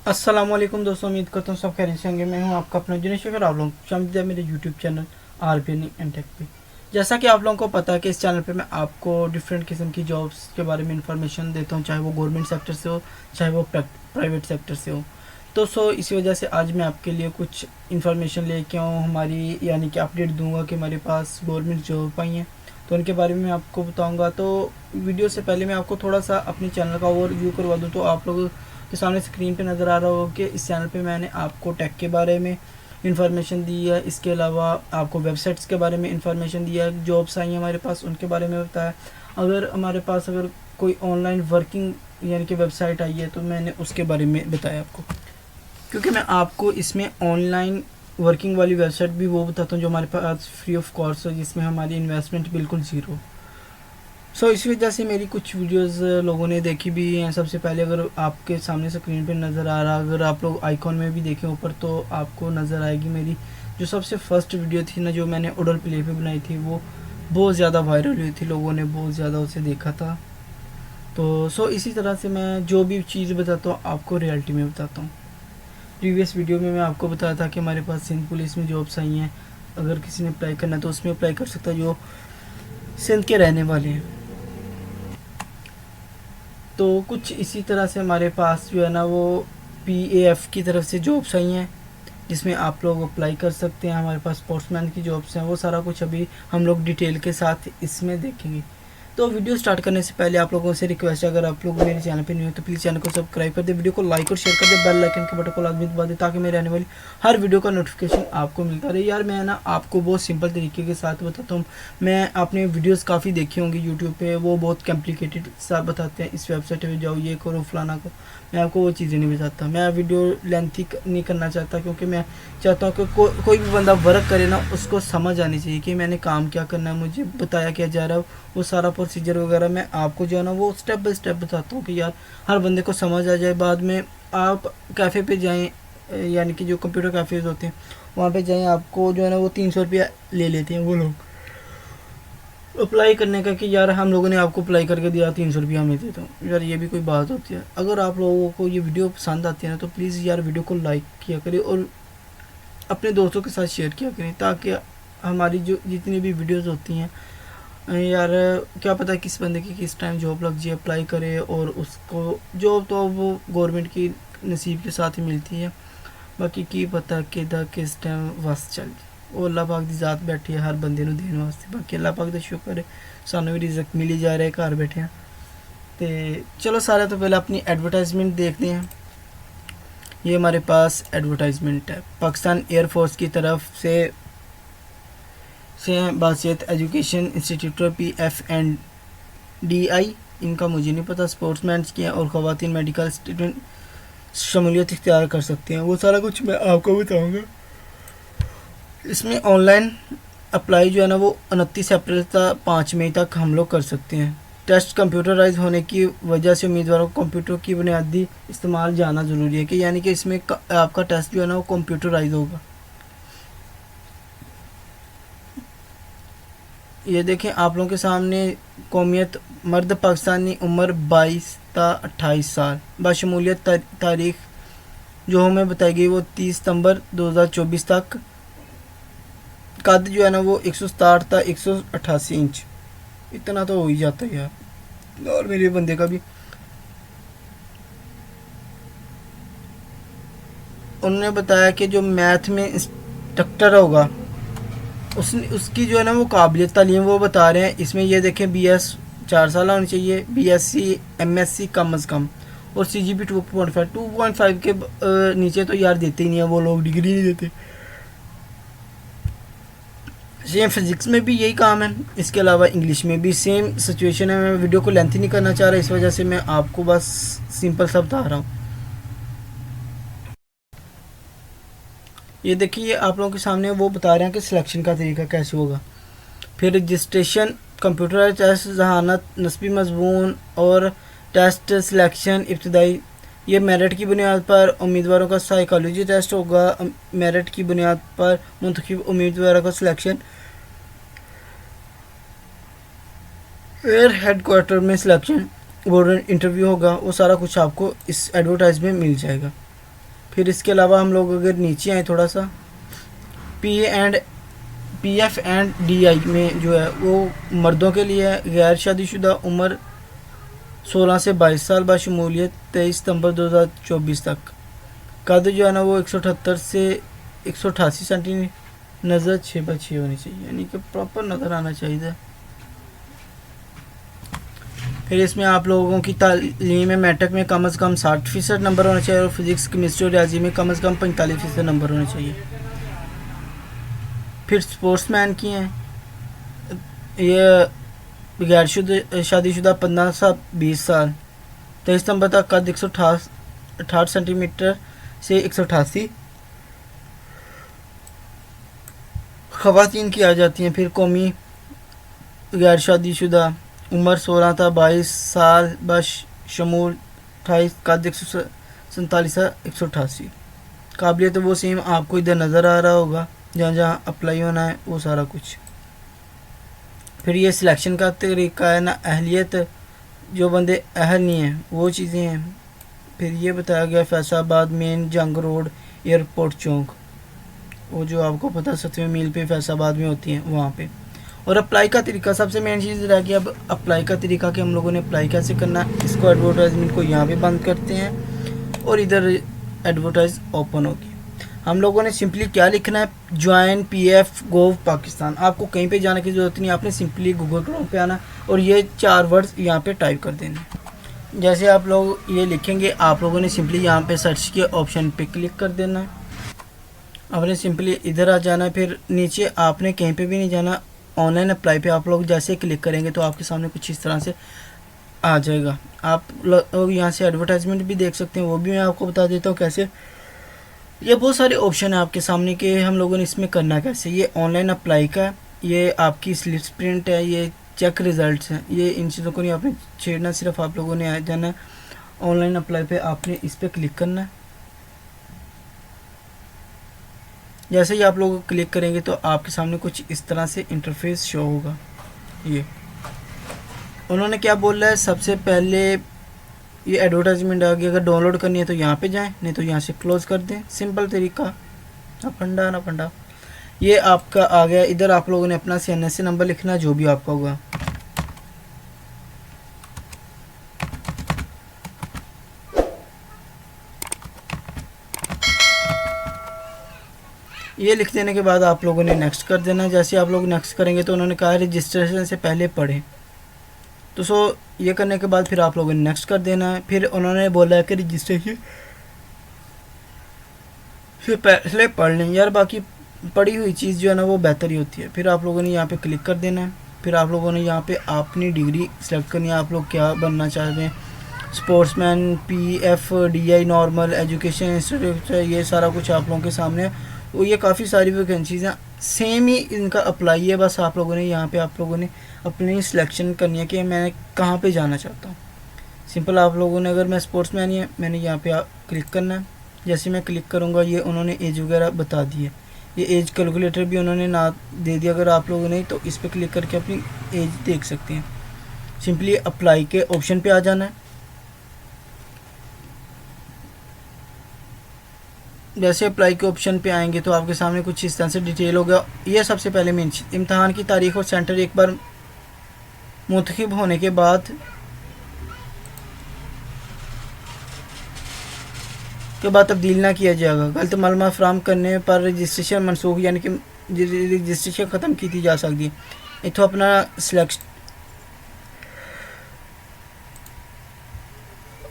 अस्सलाम वालेकुम दोस्तों, उम्मीद करता हूँ सब खैरियत से होंगे। मैं हूँ आपका अपना जुनेश शेखर। आप लोग शामिल है मेरे YouTube channel RBN and tech पे। जैसा कि आप लोगों को पता है कि इस चैनल पे मैं आपको डिफरेंट किस्म की जॉब्स के बारे में इंफॉर्मेशन देता हूँ, चाहे वो गवर्नमेंट सेक्टर से हो चाहे वो प्राइवेट सेक्टर से हो। तो इसी वजह से आज मैं आपके लिए कुछ इन्फॉर्मेशन लेके आऊँ, हमारी यानी कि अपडेट दूंगा कि हमारे पास गवर्नमेंट जॉब आई हैं, तो उनके बारे में मैं आपको बताऊंगा। तो वीडियो से पहले मैं आपको थोड़ा सा अपने चैनल का ओवरव्यू करवा दूँ। तो आप लोग के सामने स्क्रीन पे नज़र आ रहा हो कि इस चैनल पे मैंने आपको टेक के बारे में इंफॉर्मेशन दी है, इसके अलावा आपको वेबसाइट्स के बारे में इंफॉर्मेशन दिया है, जॉब्स आई हैं हमारे पास उनके बारे में बताया। अगर हमारे पास अगर कोई ऑनलाइन वर्किंग यानी कि वेबसाइट आई है तो मैंने उसके बारे में बताया आपको, क्योंकि मैं आपको इसमें ऑनलाइन वर्किंग वाली वेबसाइट भी वो बताता हूँ जो हमारे पास फ्री ऑफ कॉस्ट हो, जिसमें हमारी इन्वेस्टमेंट बिल्कुल ज़ीरो। इस वजह से मेरी कुछ वीडियोस लोगों ने देखी भी हैं। सबसे पहले अगर आपके सामने स्क्रीन पे नज़र आ रहा, अगर आप लोग आइकॉन में भी देखें ऊपर तो आपको नज़र आएगी मेरी जो सबसे फर्स्ट वीडियो थी ना, जो मैंने ओडल प्ले पे बनाई थी, वो बहुत ज़्यादा वायरल हुई थी, लोगों ने बहुत ज़्यादा उसे देखा था। इसी तरह से मैं जो भी चीज़ बताता हूँ आपको रियलिटी में बताता हूँ। प्रीवियस वीडियो में मैं आपको बताया था कि हमारे पास सिंध पुलिस में जॉब्स आई हैं, अगर किसी ने अप्लाई करना है तो उसमें अप्लाई कर सकता है जो सिंध के रहने वाले हैं। तो कुछ इसी तरह से हमारे पास जो है ना वो PAF की तरफ से जॉब्स आई हैं, जिसमें आप लोग अप्लाई कर सकते हैं। हमारे पास स्पोर्ट्समैन की जॉब्स हैं, वो सारा कुछ अभी हम लोग डिटेल के साथ इसमें देखेंगे। तो वीडियो स्टार्ट करने से पहले आप लोगों से रिक्वेस्ट है, अगर आप लोग मेरे चैनल पे न्यू हो तो प्लीज़ चैनल को सब्सक्राइब कर दे, वीडियो को लाइक और शेयर कर दे, बेल आइकन के बटन को लाजमी दबा दे ताकि मेरे आने वाली हर वीडियो का नोटिफिकेशन आपको मिलता रहे। यार मैं ना आपको बहुत सिंपल तरीके के साथ बताता हूँ। मैं आपने वीडियोस काफ़ी देखी होंगी यूट्यूब पे, वो बहुत कॉम्प्लिकेटेड सा बताते हैं, इस वेबसाइट पे जाओ, ये करो, फलाना करो। मैं आपको वो चीज़ें नहीं बताता। मैं वीडियो लेंथी नहीं करना चाहता, क्योंकि मैं चाहता हूँ कि कोई भी बंदा वर्क करे ना, उसको समझ आनी चाहिए कि मैंने काम क्या करना है, मुझे बताया क्या जा रहा है, वो सारा प्रोसीजर वगैरह मैं आपको जो है ना वो स्टेप बाय स्टेप बताता हूँ कि यार हर बंदे को समझ आ जाए। बाद में आप कैफ़े पे जाएं, यानी कि जो कंप्यूटर कैफ़ेज़ होते हैं वहाँ पे जाएं, आपको जो है ना वो 300 रुपया ले लेते हैं वो लोग अप्लाई करने का, कि यार हम लोगों ने आपको अप्लाई करके दिया, 300 रुपया हमें दे दो। यार ये भी कोई बात होती है? अगर आप लोगों को ये वीडियो पसंद आती है ना तो प्लीज़ यार वीडियो को लाइक किया करें और अपने दोस्तों के साथ शेयर किया करें, ताकि हमारी जो जितनी भी वीडियोज़ होती हैं, यार क्या पता किस बंदे की किस टाइम जॉब लग जाए, अप्लाई करे और उसको जॉब तो वो गवर्नमेंट की नसीब के साथ ही मिलती है, बाकी की पता कि किस टाइम वस चल जाए। वो अल्लाह पाक दी ज़ात बैठी है हर बंदे ਨੂੰ देने वास्ते। बाकी अल्लाह पाक ਦਾ शुक्र है सानू भी रिजक मिली जा रहा है घर बैठे हैं। तो चलो सारे तो पहले अपनी एडवर्टाइजमेंट देखते हैं। ये हमारे पास एडवर्टाइजमेंट है पाकिस्तान एयरफोर्स की तरफ से बासियत एजुकेशन इंस्टीट्यूट PF&DI, इनका मुझे नहीं पता, स्पोर्ट्समैन की हैं और ख़वातीन मेडिकल स्टूडेंट शमूलियत इख्तियार कर सकते हैं। वो सारा कुछ मैं आपको बताऊंगा। इसमें ऑनलाइन अप्लाई जो है ना वो 29 अप्रैल तक 5 मई तक हम लोग कर सकते हैं। टेस्ट कंप्यूटराइज होने की वजह से उम्मीदवारों को कंप्यूटर की बुनियादी इस्तेमाल जाना ज़रूरी है, कि यानी कि इसमें आपका टेस्ट जो है ना वो कंप्यूटराइज होगा। ये देखें आप लोगों के सामने, कौमियत मर्द पाकिस्तानी, उम्र 22 ता 28 साल, बाशमूलियत तारीख जो हमें बताई गई वो 30 सितंबर 2024 तक। कद जो है ना वो 167 था 188 इंच, इतना तो हो ही जाता है यार। और मेरे बंदे का भी उन्होंने बताया कि जो मैथ में इंस्ट्रक्टर होगा उसकी जो है ना वो काबिलियत तालीम वो बता रहे हैं। इसमें ये देखें BS 4 साल होनी चाहिए, BSc MSc कम अज़ कम, और CGP 2.5 के नीचे तो यार देते ही नहीं है वो लोग, डिग्री नहीं देते। सेम फिज़िक्स में भी यही काम है, इसके अलावा इंग्लिश में भी सेम सिचुएशन है। मैं वीडियो को लेंथी नहीं करना चाह रहा, इस वजह से मैं आपको बस सिंपल सा बता रहा हूँ। ये देखिए आप लोगों के सामने वो बता रहे हैं कि सिलेक्शन का तरीका कैसे होगा। फिर रजिस्ट्रेशन, कंप्यूटर टेस्ट, जहानत, नस्बी मजमून और टेस्ट सिलेक्शन इब्तदाई, ये मेरिट की बुनियाद पर उम्मीदवारों का साइकोलॉजी टेस्ट होगा। मेरिट की बुनियाद पर मुंतखब उम्मीदवारों का सिलेक्शन एयर हेड क्वार्टर में सिलेक्शन बोर्ड इंटरव्यू होगा। वो सारा कुछ आपको इस एडवर्टाइज में मिल जाएगा। फिर इसके अलावा हम लोग अगर नीचे आए थोड़ा सा, PF&DI में जो है वो मर्दों के लिए है, गैर शादीशुदा, उम्र 16 से 22 साल, बाशमूलियत 23 सितंबर 2024 तक। कद जो है ना वो 178 से 188 सेंटीमीटर, नज़र 6x6 होनी चाहिए, यानी कि प्रॉपर नज़र आना चाहिए। फिर इसमें आप लोगों की तालीम मैट्रिक में कम से कम 60% नंबर होना चाहिए और फिज़िक्स, केमिस्ट्री और रियाजी में कम से कम 45% नंबर होने चाहिए। फिर स्पोर्ट्समैन की हैं, ये गैर शादीशुदा 15 से 20 साल, 23 सितंबर तक, कद 168 सेंटीमीटर से 188। ख़वातीन की आ जाती हैं। फिर कौमी गैर शादीशुदा, उम्र 16 था 22 साल, बशमूल 28, कद 147 से 188। काबिलियत तो वो सेम आपको इधर नज़र आ रहा होगा जहाँ जहाँ अप्लाई होना है वो सारा कुछ। फिर ये सिलेक्शन का तरीका है ना, अहलियत, जो बंदे अहल नहीं हैं वो चीज़ें हैं। फिर ये बताया गया फैसलाबाद मेन जंग रोड एयरपोर्ट चौक, वो जो आपको पता 7वें मील पे फैसलाबाद में होती है वहाँ पे। और अप्लाई का तरीका सबसे मेन चीज़ रह गया। अब अप्लाई का तरीका कि हम लोगों ने अप्लाई कैसे करना है। इसको एडवर्टाइजमेंट को यहाँ पे बंद करते हैं और इधर एडवर्टाइज ओपन होगी। हम लोगों ने सिंपली क्या लिखना है, ज्वाइन PF गोव पाकिस्तान। आपको कहीं पे जाने की ज़रूरत नहीं, आपने सिंपली गूगल क्रोम पे आना और ये 4 वर्ड्स यहाँ पे टाइप कर देने। जैसे आप लोग ये लिखेंगे, आप लोगों ने सिंपली यहाँ पे सर्च के ऑप्शन पे क्लिक कर देना है। आपने सिंपली इधर आ जाना है। फिर नीचे आपने कहीं पे भी नहीं जाना, ऑनलाइन अप्लाई पे आप लोग जैसे क्लिक करेंगे तो आपके सामने कुछ इस तरह से आ जाएगा। आप लोग यहाँ से एडवर्टाइजमेंट भी देख सकते हैं, वो भी मैं आपको बता देता हूँ कैसे। ये बहुत सारे ऑप्शन है आपके सामने कि हम लोगों ने इसमें करना कैसे। ये ऑनलाइन अप्लाई का, ये आपकी स्लिप्स प्रिंट है, ये चेक रिज़ल्ट्स हैं। ये इन चीज़ों को नहीं आपने छेड़ना, सिर्फ आप लोगों ने आ जाना ऑनलाइन अप्लाई पे, आपने इस पर क्लिक करना है। जैसे ही आप लोग क्लिक करेंगे तो आपके सामने कुछ इस तरह से इंटरफेस शो होगा। ये उन्होंने क्या बोला है, सबसे पहले ये एडवर्टाइजमेंट आ गई। अगर डाउनलोड करनी है तो यहाँ पे जाएं, नहीं तो यहाँ से क्लोज कर दें। सिंपल तरीका, ना फंडा ना फंडा। ये आपका आ गया। इधर आप लोगों ने अपना CNSA नंबर लिखना, जो भी आपका होगा। ये लिख देने के बाद आप लोगों ने नेक्स्ट कर देना। जैसे आप लोग नेक्स्ट करेंगे तो उन्होंने कहा रजिस्ट्रेशन से पहले पढ़ें, तो ये करने के बाद फिर आप लोगों ने नेक्स्ट कर देना है। फिर उन्होंने बोला है कि रजिस्ट्रेशन से पहले पढ़ लें। यार बाकी पढ़ी हुई चीज़ जो है ना वो बेहतर ही होती है। फिर आप लोगों ने यहाँ पे क्लिक कर देना है। फिर आप लोगों ने यहाँ पे अपनी डिग्री सेलेक्ट करनी है, आप लोग क्या बनना चाह रहे हैं। Sportsman, PF/DI, normal education institute, ये सारा कुछ आप लोगों के सामने है। वो ये काफ़ी सारी वैकेंसीज़ हैं, सेम ही इनका अप्लाई है। बस आप लोगों ने यहाँ पे आप लोगों ने अपनी सिलेक्शन करनी है कि मैं कहाँ पे जाना चाहता हूँ। सिंपल आप लोगों ने, अगर मैं स्पोर्ट्समैन ही है, मैंने यहाँ पे क्लिक करना है। जैसे मैं क्लिक करूँगा ये उन्होंने एज वगैरह बता दी है। ये एज कैलकुलेटर भी उन्होंने ना दे दिया। अगर आप लोगों ने तो इस पर क्लिक करके अपनी एज देख सकते हैं। सिंपली अप्लाई के ऑप्शन पे आ जाना है। जैसे अप्लाई के ऑप्शन पे आएंगे तो आपके सामने कुछ इस तरह से डिटेल होगा। ये सबसे पहले मेन चीज़, इम्तहान की तारीख और सेंटर एक बार मुंतखब होने के बाद तब्दील ना किया जाएगा। गलत मालूमात फराहम करने पर रजिस्ट्रेशन मनसूख, यानी कि रजिस्ट्रेशन ख़त्म की जा सकती है। इतो अपना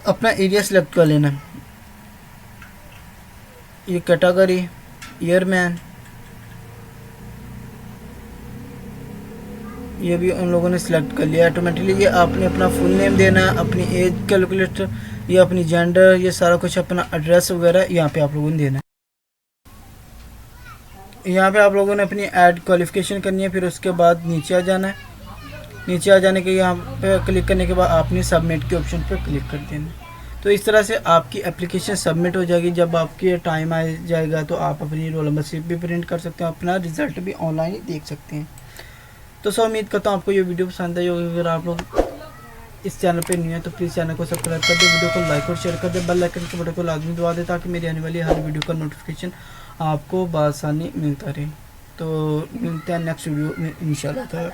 अपना एरिया सिलेक्ट कर लेना। ये कैटेगरी ईयरमैन, ये भी उन लोगों ने सिलेक्ट कर लिया ऑटोमेटिकली। ये आपने अपना फुल नेम देना, अपनी एज कैलकुलेटर, ये अपनी जेंडर, ये सारा कुछ, अपना एड्रेस वगैरह यहाँ पे आप लोगों ने देना है। यहाँ पे आप लोगों ने अपनी ऐड क्वालिफिकेशन करनी है। फिर उसके बाद नीचे आ जाना है। नीचे आ जाने के यहाँ पे क्लिक करने के बाद आपने सबमिट के ऑप्शन पर क्लिक कर देना है। तो इस तरह से आपकी एप्लीकेशन सबमिट हो जाएगी। जब आपके टाइम आ जाएगा तो आप अपनी रोल नंबर स्लिप भी प्रिंट कर सकते हैं, अपना रिज़ल्ट भी ऑनलाइन देख सकते हैं। तो उम्मीद करता हूँ आपको ये वीडियो पसंद आई होगी। अगर आप लोग इस चैनल पे न्यू है तो प्लीज़ चैनल को सब्सक्राइब कर दे, वीडियो को लाइक और शेयर कर दे, बेल आइकन के बटन को लाजमी दबा दे ताकि मेरी आने वाली हर वीडियो का नोटिफिकेशन आपको बआसानी मिलता रहे। तो मिलते हैं नेक्स्ट वीडियो में इंशाल्लाह।